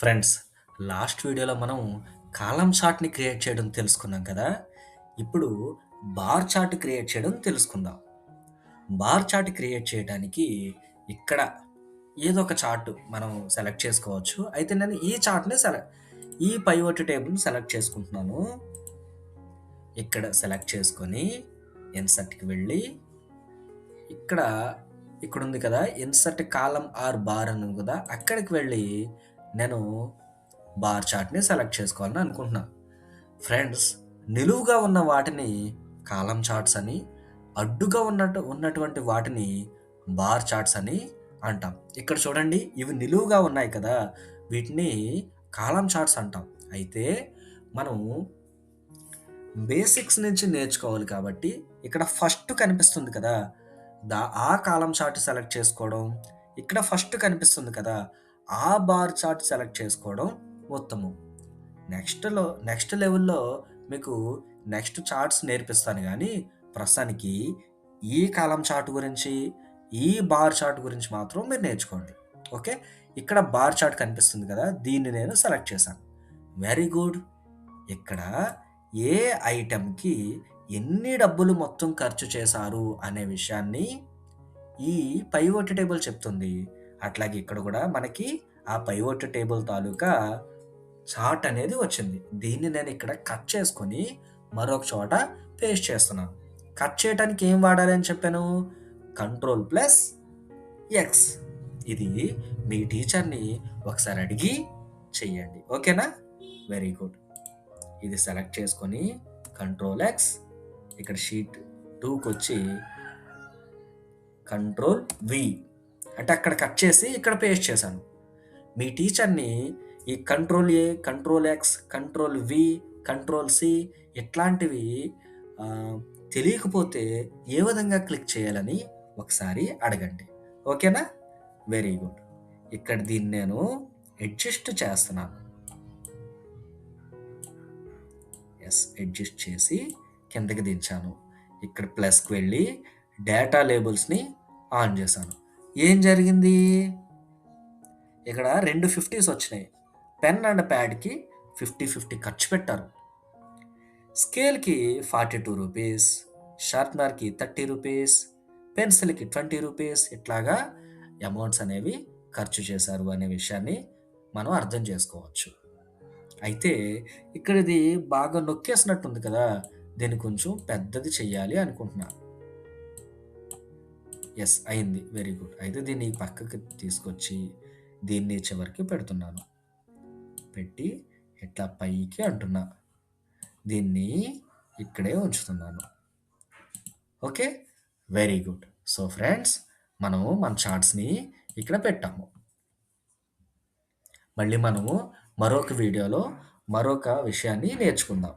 Friends, last వీడియోలో మనం column చార్ట్‌ని create చేయడం తెలుసుకున్నాం కదా! ఇప్పుడు బార్ చార్ట్ క్రియేట్ చేయడం తెలుసుకుందాం. బార్ చార్ట్ క్రియేట్ చేయడానికి ఇక్కడ ఏదో ఒక చార్ట్ మనం సెలెక్ట్ చేసుకోవచ్చు. అయితే నేను ఈ చార్ట్‌ని ఈ పైవట్ టేబుల్‌ని సెలెక్ట్ చేసుకుంటున్నాను. ఇక్కడ సెలెక్ట్ చేసుకొని ఇన్సర్ట్‌కి వెళ్ళి ఇక్కడ ఇక్కడుంది కదా! ఇన్సర్ట్ కాలమ్ ఆర్ బార్ అని ఉంది కదా! అక్కడికి వెళ్ళి నేను బార్ చార్ట్‌ని సెలెక్ట్ చేసుకోవాలని అనుకుంటున్నా. ఫ్రెండ్స్, నిలువుగా ఉన్న వాటిని కాలమ్ చార్ట్స్ అని, అడ్డుగా ఉన్నటువంటి వాటిని బార్ చార్ట్స్ అని అంటాం. ఇక్కడ చూడండి, ఇవి నిలువుగా ఉన్నాయి కదా! వీటిని కాలమ్ చార్ట్స్ అంటాం. అయితే మనం బేసిక్స్ నుంచి నేర్చుకోవాలి కాబట్టి ఇక్కడ ఫస్ట్ కనిపిస్తుంది కదా! ఆ కాలమ్ చార్ట్ సెలెక్ట్ చేసుకోవడం, ఇక్కడ ఫస్ట్ కనిపిస్తుంది కదా! ఆ బార్ చార్ట్ సెలెక్ట్ చేసుకోవడం ఉత్తమం. నెక్స్ట్ లెవెల్‌లో మీకు నెక్స్ట్ చార్ట్స్ నేర్పిస్తాను గానీ, ప్రస్తుతానికి ఈ కాలమ్ చార్ట్ గురించి, ఈ బార్ చార్ట్ గురించి మాత్రం మీరు నేర్చుకోండి. ఓకే. ఇక్కడ బార్ చార్ట్ కనిపిస్తుంది కదా! దీన్ని నేను సెలెక్ట్ చేశాను. Very good. ఇక్కడ ఏ ఐటెమ్‌కి ఎన్ని డబ్బులు మొత్తం ఖర్చు చేశారు అనే విషయాన్ని ఈ పైవట్ టేబుల్ చెప్తుంది. అట్లాగే ఇక్కడ గూడా మనకి ఆ పైవట్ టేబుల్ తాలూకా చార్ట్ అనేది వచ్చింది. దీన్ని నేనిక్కడ కట్ చేసుకొని మరొక చోట పేస్ట్ చేస్తున్నాను. కట్ చేయటానికి ఏం వాడాలి అని చెప్పాను? కంట్రోల్+ఎక్స్. ఇది మీ టీచర్‌ని ఒకసారి అడిగి చెయ్యండి. ఓకేనా? Very good. ఇది సెలెక్ట్ చేసుకొని కంట్రోల్+ఎక్స్, ఇక్కడ షీట్ 2కొచ్చి కంట్రోల్+వి, అంటే అక్కడ కట్ చేసి ఇక్కడ పేస్ట్ చేశాను. మీ టీచర్‌ని ఈ కంట్రోల్+ఏ, కంట్రోల్+ఎక్స్, కంట్రోల్+వి, కంట్రోల్+సి ఇట్లాంటివి ఆహ్, తెలియకపోతే ఏ విధంగా క్లిక్ చేయాలని ఒకసారి అడగండి. ఓకేనా? Very good. ఇక్కడ దీన్ని నేను అడ్జస్ట్ చేస్తున్నాను. అడ్జస్ట్ చేసి కిందకి దించాను. ఇక్కడ ప్లస్‌కి వెళ్ళి డేటా లేబుల్స్‌ని ఆన్ చేశాను. ఏం జరిగింది? ఇక్కడ 2 50స్ వచ్చినాయి. పెన్ అండ్ ప్యాడ్‌కి 50, 50 ఖర్చు పెట్టారు. స్కేల్‌కి రూ. 42, షార్ప్‌నర్‌కి రూ. 30, పెన్సిల్‌కి రూ. 20 ఇట్లాగా అమౌంట్స్ అనేవి ఖర్చు చేశారు అనే విషయాన్ని మనం అర్థం చేసుకోవచ్చు. అయితే ఇక్కడ ఇది బాగా నొక్కేసినట్టుంది కదా! దీన్ని కొంచెం పెద్దది చెయ్యాలి అనుకుంటున్నా. అయింది. Very good. అయితే దీన్ని పక్కకి తీసుకొచ్చి దీన్ని చివరికి పెడుతున్నాను. పెట్టి ఇట్లా పైకి అంటున్నా. దీన్ని ఇక్కడే ఉంచుతున్నాను. Okay. Very good. So friends, మనము మన చార్ట్స్‌ని ఇక్కడ పెట్టాము. మళ్ళీ మనము మరొక వీడియోలో మరొక విషయాన్ని నేర్చుకుందాం.